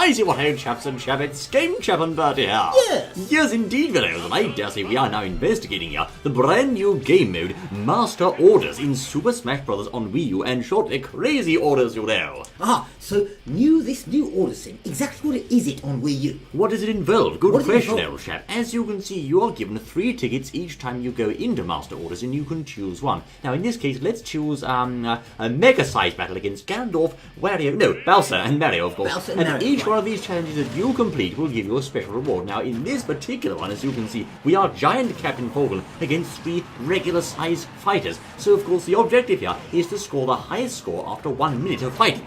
I see what old chaps and chappets, Game Chap and Bertie here. Yes. Yes, indeed, fellows, and I dare say we are now investigating here the brand new game mode, Master Orders, in Super Smash Bros. On Wii U, and shortly Crazy Orders, you know. So this new order sim, exactly what is it on Wii U? What does it involve? Good What does it question, involve? old chap. As you can see, you are given 3 tickets each time you go into Master Orders, and you can choose one. Now, in this case, let's choose a mega-sized battle against Ganondorf, Bowser and Mario, of course. Bowser and Mario, each right. one of these challenges that you complete will give you a special reward. Now, in this particular one, as you can see, we are Giant Captain Falcon against 3 regular-sized fighters. So, of course, the objective here is to score the highest score after 1 minute of fighting.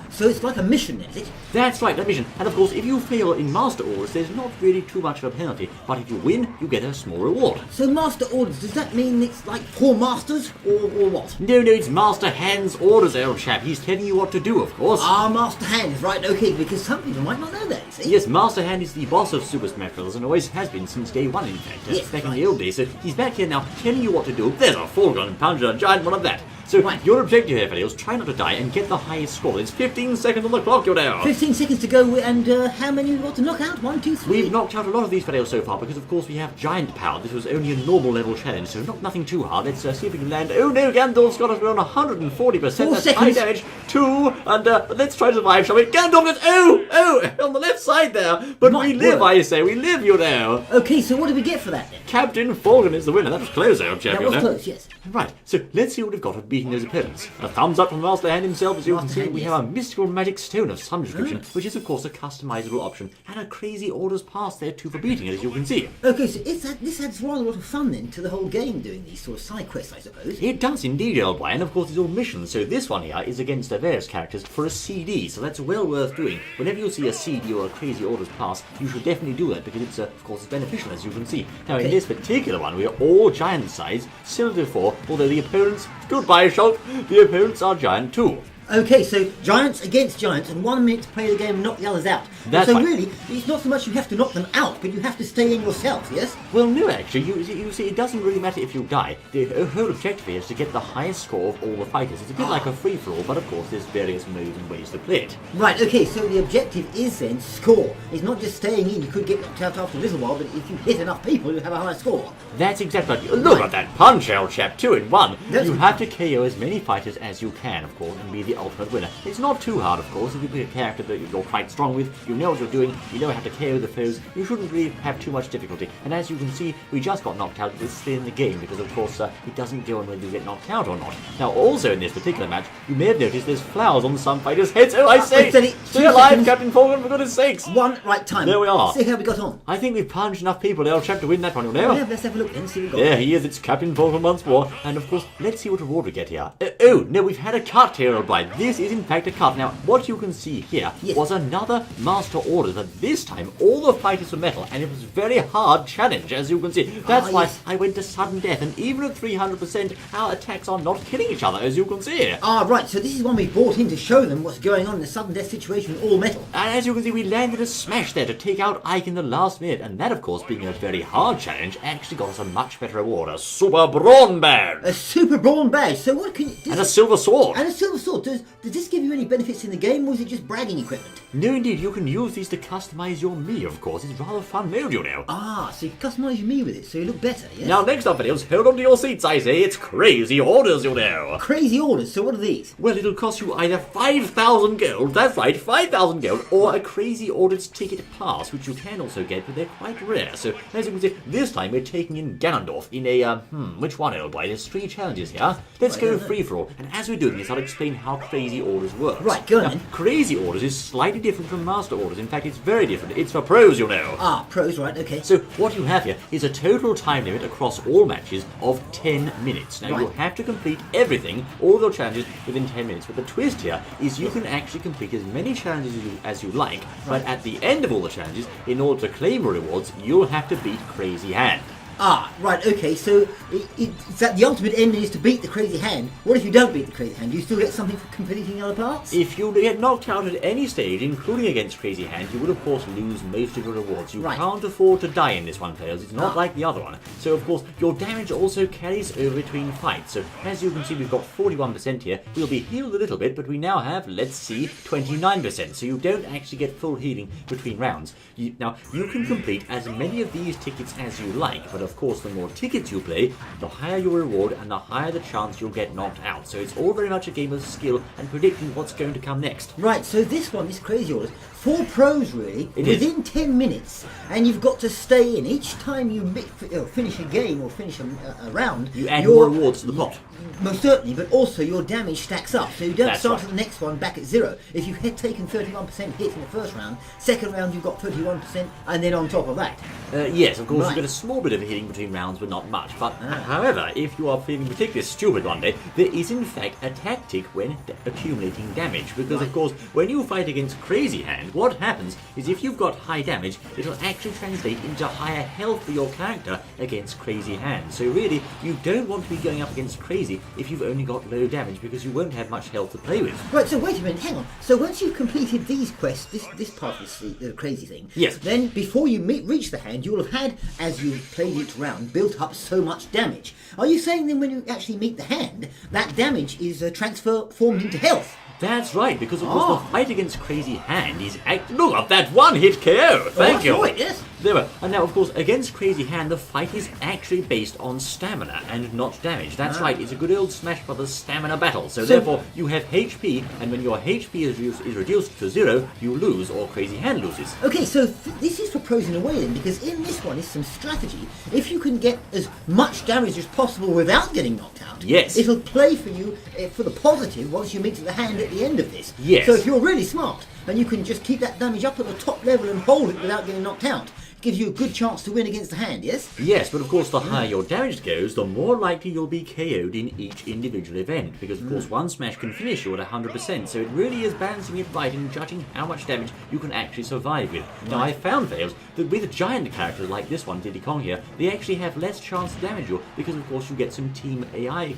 So it's like a mission, is it? That's right, that mission. And of course, if you fail in Master Orders, there's not really too much of a penalty. But if you win, you get a small reward. So Master Orders, does that mean it's like 4 masters, or what? No, it's Master Hand's orders, old chap. He's telling you what to do, of course. Master Hand, right, okay, because some people might not know that, see? Yes, Master Hand is the boss of Super Smash Bros. And always has been since day one, in fact. Yes, back in right. the old days. So he's back here now telling you what to do. There's a Falcon Puncher, a giant one of that. So Right. your objective here, fellows, try not to die and get the highest score. There's 15 seconds on the clock, you know. 15 seconds to go, and how many have we got to knock out? 1, 2, 3? We've knocked out a lot of these fellows so far because, of course, we have giant power. This was only a normal level challenge, so nothing too hard. Let's see if we can land. Oh no, Gandalf's got us on 140%. 4 That's high seconds. damage. 2, and let's try to survive, shall we? Gandalf is on the left side there. But My we live, word. I say. We live, you know. Okay, so what do we get for that then? Captain Falcon is the winner. That was close, old chap, That you was know. close, yes. Right, so let's see what we've got at beating those opponents. A thumbs up from Master Hand himself. As you can Master see, Hand, we yes. have a mystical magic stone of some description, which is, of course, a customizable option, and a Crazy Orders pass there too for beating it, as you can see. Okay, so this adds rather a lot of fun then to the whole game, doing these sort of side quests, I suppose. It does indeed, old boy, and of course it's all missions. So this one here is against the various characters for a CD, so that's well worth doing. Whenever you see a CD or a Crazy Orders pass, you should definitely do that because it's, of course, it's beneficial, as you can see. Now, in Okay. this particular one, we are all giant size, similar to before, although the opponents, goodbye, Shulk, the opponents are giant too. Okay, so giants against giants, and 1 minute to play the game and knock the others out. That's so right. really, it's not so much you have to knock them out, but you have to stay in yourself, yes? Well, no, actually, you see, it doesn't really matter if you die. The whole objective here is to get the highest score of all the fighters. It's a bit like a free-for-all, but of course there's various modes and ways to play it. Right, okay, so the objective is then score. It's not just staying in, you could get knocked out after a little while, but if you hit enough people, you have a higher score. That's exactly right. Look at that punch, old chap, 2 in 1. That's- You have to KO as many fighters as you can, of course, and be the ultimate winner. It's not too hard, of course. If you pick a character that you're quite strong with, you know what you're doing, you know how to KO the foes, you shouldn't really have too much difficulty. And as you can see, we just got knocked out this in the game, because of course it doesn't go on whether you get knocked out or not. Now, also in this particular match, you may have noticed there's flowers on some fighters' heads. Oh, I say! steady. Stay 2 alive, seconds. Captain Falcon, for goodness sakes! Right time. There we are. See how we got on. I think we've punched enough people, old chap, to win that one, you know? Yeah, let's have a look then, see what we got. There he is, it's Captain Falcon once more. And of course, let's see what reward we get here. No, we've had a cut here, old boy. This is in fact a cut. Now, what you can see here Yes. was another Master Order, but this time all the fighters were metal, and it was a very hard challenge, as you can see. That's why yes. I went to sudden death, and even at 300%, our attacks are not killing each other, as you can see. Right, so this is one we brought in to show them what's going on in a sudden death situation with all metal. And as you can see, we landed a smash there to take out Ike in the last minute, and that, of course, being a very hard challenge, actually got us a much better reward, a Super Brawn Badge, A super brawn badge, so what can you... and a Silver Sword. And a silver sword. Does this give you any benefits in the game, or is it just bragging equipment? No, indeed, you can use these to customize your me, of course. It's rather fun mode, you know. So you can customise your me with it, so you look better, yes? Now, next up, videos, hold on to your seats, I say. It's Crazy Orders, you know. Crazy orders, so what are these? Well, it'll cost you either 5,000 gold, that's right, 5,000 gold, or a Crazy Orders ticket pass, which you can also get, but they're quite rare. So, as you can see, this time we're taking in Ganondorf in a, which one, old boy? There's 3 challenges here. Let's go free-for-all, and as we're doing this, I'll explain how Crazy Orders works. Right, go on Now, then. Crazy Orders is slightly different from Master Orders. In fact, it's very different. It's for pros, you know. Pros, right, okay. So what you have here is a total time limit across all matches of 10 minutes. Now you Right. have to complete everything, all the challenges within 10 minutes. But the twist here is you can actually complete as many challenges as you like, but at the end of all the challenges, in order to claim your rewards, you'll have to beat Crazy Hand. Ah, right, okay, so it's that the ultimate end is to beat the crazy hand. What if you don't beat the crazy hand? Do you still get something for completing the other parts? If you get knocked out at any stage, including against Crazy Hand, you will of course lose most of your rewards. You Right. can't afford to die in this one, players. It's not like the other one. So of course, your damage also carries over between fights. So as you can see, we've got 41% here. We'll be healed a little bit, but we now have, let's see, 29%. So you don't actually get full healing between rounds. Now, you can complete as many of these tickets as you like, but of course, the more tickets you play, the higher your reward and the higher the chance you'll get knocked out. So it's all very much a game of skill and predicting what's going to come next. Right, so this one, this Crazy Orders, for pros really, It is. within 10 minutes, and you've got to stay in. Each time you finish a game or finish a round, You add your- more rewards to the pot. Most certainly, but also your damage stacks up, so you don't That's start right. at the next one back at 0. If you had taken 31% hit in the first round, second round you've got 31%, and then on top of that. Yes, of course, Right. you get a small bit of healing between rounds, but not much. But, however, if you are feeling particularly stupid one day, there is in fact a tactic when accumulating damage. Because, of course, when you fight against Crazy Hand, what happens is if you've got high damage, it'll actually translate into higher health for your character against Crazy Hand. So really, you don't want to be going up against Crazy if you've only got low damage, because you won't have much health to play with. Right, so wait a minute, hang on. So once you've completed these quests, this part of the crazy thing, Yes. then before you reach the hand, you'll have had, as you played each round, built up so much damage. Are you saying then when you actually meet the hand, that damage is transformed into health? That's right, because of course the fight against Crazy Hand is look at that one hit KO. Thank you. Right, yes. There were. And now, of course, against Crazy Hand, the fight is actually based on stamina and not damage. That's right, it's a good old Smash Brothers stamina battle. So therefore, you have HP, and when your HP is reduced to 0, you lose, or Crazy Hand loses. Okay, so this is for pros in a way then, because in this one is some strategy. If you can get as much damage as possible without getting knocked out, Yes. it'll play for you for the positive once you meet the hand at the end of this. Yes. So if you're really smart, and you can just keep that damage up at the top level and hold it without getting knocked out, gives you a good chance to win against the hand, yes? Yes, but of course, the higher your damage goes, the more likely you'll be KO'd in each individual event. Because, of course, one smash can finish you at 100%, so it really is balancing it right and judging how much damage you can actually survive with. Now, I found, Fails, that with giant characters like this one, Diddy Kong here, they actually have less chance to damage you, because, of course, you get some team AI,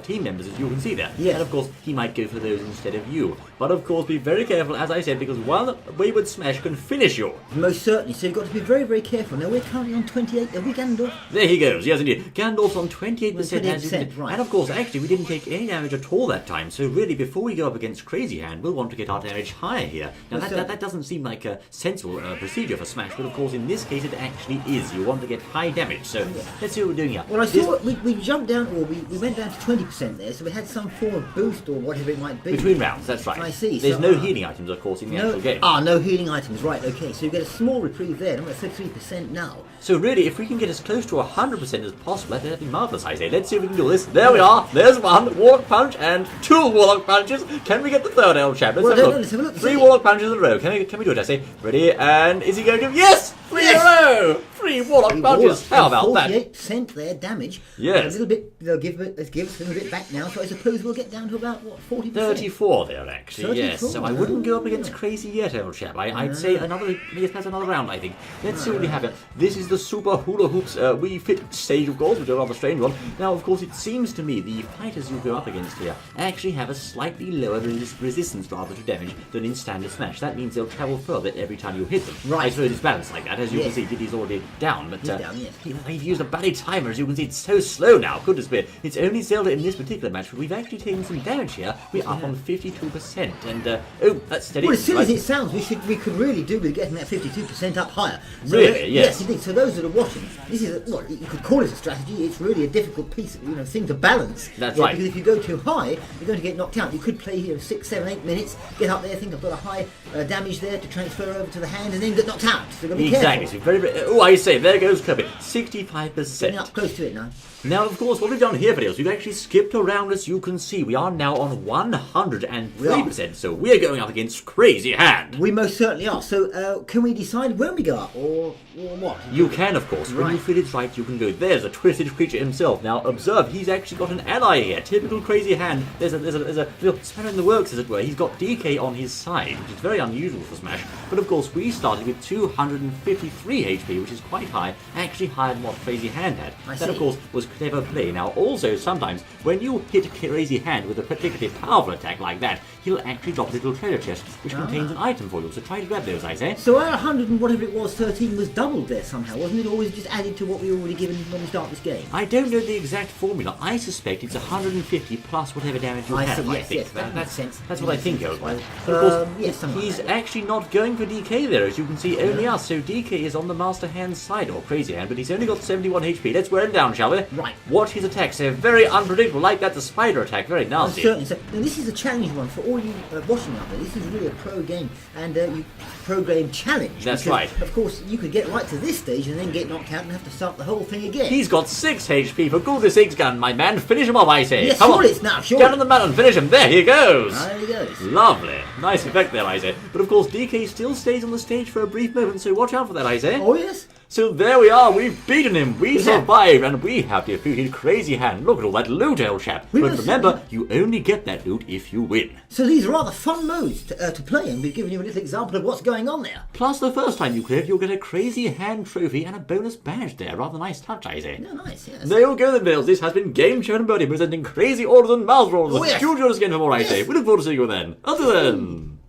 team members, as you can see there. Yes. And, of course, he might go for those instead of you. But, of course, be very careful, as I said, because one wayward smash can finish you. Most certainly, so you've got to be very, very careful. Now we're currently on 28, are we Gandalf? There he goes, yes indeed. Gandalf's on 28%, as you 28%, can. right. And of course, actually, we didn't take any damage at all that time, so really, before we go up against Crazy Hand, we'll want to get our damage higher here. Now, Well, that doesn't seem like a sensible procedure for Smash, but of course, in this case, it actually is. You want to get high damage, so let's see what we're doing here. Well, I This- saw we jumped down, or we went down to 20% there, so we had some form of boost or whatever it might be. Between rounds, that's right. I see, There's so- no healing items, of course, in the actual game. No healing items, right, okay, so you get a small reprieve there, and we're at 33% now. So really, if we can get as close to 100% as possible, that'd be marvellous, I say. Let's see if we can do this. There we are. There's one Warlock Punch and 2 Warlock Punches. Can we get the third, old chap? Let's Well, have a no, look. let's have a look. 3 Warlock Punches in a row. Can we do it, I say? Ready? And is he going to... Yes! 3 in a row! 3 Warlock Punches. How about that? 48% there damage. Yes. A little bit, they'll give us a little bit back now, so I suppose we'll get down to about, what, 40%? 34 there, actually, yes. 34, So I wouldn't go up against yeah. Crazy yet, old chap. I'd say there's another round, I think. Let's see what we have here. This is the Super Hula Hoops Wii Fit stage, of course, which is a rather strange one. Now, of course, it seems to me the fighters you go up against here actually have a slightly lower resistance rather to damage than in standard Smash. That means they'll travel further every time you hit them. Right. I suppose it's balanced like that. As you Yes. can see, Diddy's already down, but He's down, yes. he's used a bloody timer. As you can see, it's so slow now. Goodness me. It's only Zelda in this particular match, but we've actually taken some damage here. We're up on 52%, and oh, that's steady. Well, as silly as Right. it sounds, we could really do with getting that 52% up higher. So, Really? Yes. Yes, indeed. So those that are watching, this is you could call it a strategy. It's really a difficult piece, thing to balance. That's right. Because if you go too high, you're going to get knocked out. You could play here 6, 7, 8 minutes, get up there, think I've got a high damage there to transfer over to the hand, and then get knocked out. So you've got to be Exactly. careful. So very, oh, I say, there goes Kirby. Getting 65%. up close to it now. Now, of course, what we've done here, videos, we've actually skipped around, as you can see. We are now on 103%, so we're going up against Crazy Hand. We most certainly are. So can we decide when we go up, or what? You can, of course. When you Right. feel it's right, you can go. There's a twisted creature himself. Now, observe, he's actually got an ally here. Typical Crazy Hand. There's a little spanner in the works, as it were. He's got DK on his side, which is very unusual for Smash. But, of course, we started with 253 HP, which is quite quite high, actually higher than what Crazy Hand had. I That, of see. course, was clever play. Now, also, sometimes, when you hit Crazy Hand with a particularly powerful attack like that, he'll actually drop a little treasure chest, which contains an item for you. So try to grab those, I say. So our 100 and whatever it was, 13 was doubled there somehow, wasn't it? Or was it just added to what we were already given when we start this game? I don't know the exact formula. I suspect it's 150 plus whatever damage you I have. see, I yes, think. yes, that makes sense. That's what I think it was. Well, But of course, yes, something he's like that. actually not going for DK there, as you can see, only us. So DK is on the Master Hand's side, or Crazy Hand, but he's only got 71 HP. Let's wear him down, shall we? Right. Watch his attacks. They're very unpredictable, like that the spider attack. Very nasty. Certainly. So now this is a challenge one for all you watching out there. This is really a pro game and you pro game challenge. That's because, right. Of course, you could get right to this stage and then get knocked out and have to start the whole thing again. He's got 6 HP, for goodness sakes, gun, my man. Finish him off, I say. Yes, Come surely on. it's now, surely. Down on the mountain, finish him. There he goes. There he goes. Lovely. Nice effect there, I say. But of course, DK still stays on the stage for a brief moment, so watch out for that, I say. Oh yes. So there we are, we've beaten him, we Yeah. survived, and we have defeated Crazy Hand. Look at all that loot, old chap. We But must- remember, you only get that loot if you win. So these are rather fun modes to play, and we've given you a little example of what's going on there. Plus, the first time you clear it, you'll get a Crazy Hand trophy and a bonus badge there. Rather nice touch, I say. Yeah, nice. Yes. There you go then, Bills. This has been Game Show and Birdie presenting Crazy Orders and Mouse Rolls. Oh, yes. Do join us again for more, I say. Yes. We look forward to seeing you then. Until then.